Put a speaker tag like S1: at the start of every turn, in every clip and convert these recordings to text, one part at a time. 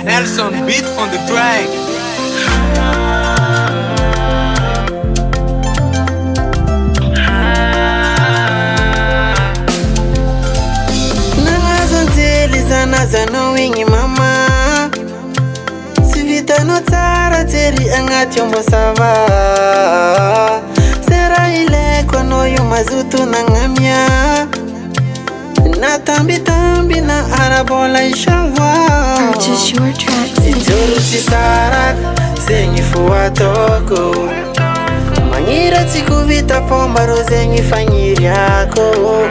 S1: Nelson beat on the track.
S2: Zana wingi mama Sivita no tsara teri angati ombo sava Sera ile kono yu mazutu na ngamia Na tambi na arabola ishawa
S3: Purchase your tracks today.
S2: Sijuru chisarak sengi fuwa toko Mangira tikuvita pombaro zengi fanyiri yako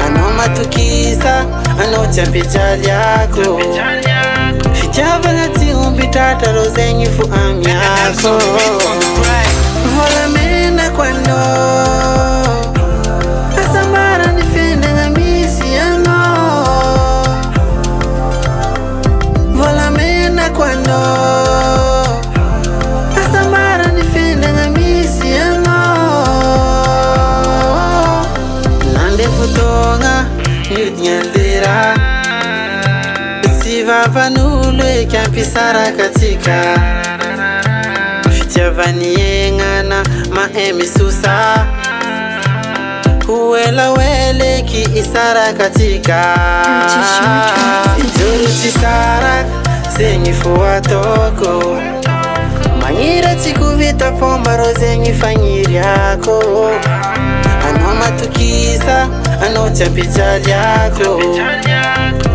S2: Ano matukisa, ano champijali yako Fijava ngati umbitata rozengi fu amyako Vola mena kwano Asambara nifende na misi ano Vola mena kwano Asambara nifende na misi ano Nande futonga Nyandira Siva nule kampisara katika Fitiavani yengana maemi susa Huwela wele ki isara katika Juru chisara sengi fuwa toko Mangira tikuvita pombaro zengi fanyiri yako Ano matukisa, ano champijali yako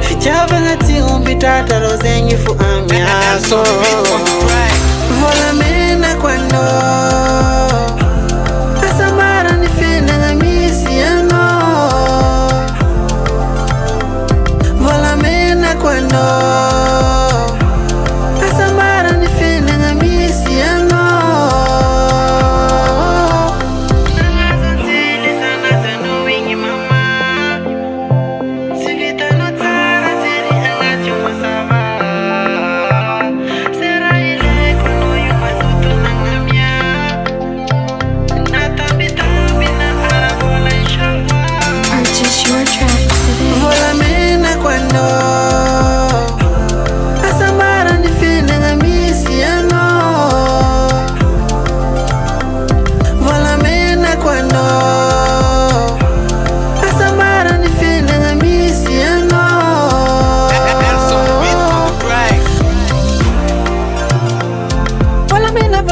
S2: Fijava ngati umbitata rozengi fu amyako Vola mena kwano Asambara nifende na misi ano Vola mena kwano Asambara nifende na misi ano
S3: Purchase your tracks today.
S2: Vola mena kwano Asambara nifende na misi ano Vola mena kwano Asambara nifende na misi ano
S1: Nelson beat on the track.
S2: Vola mena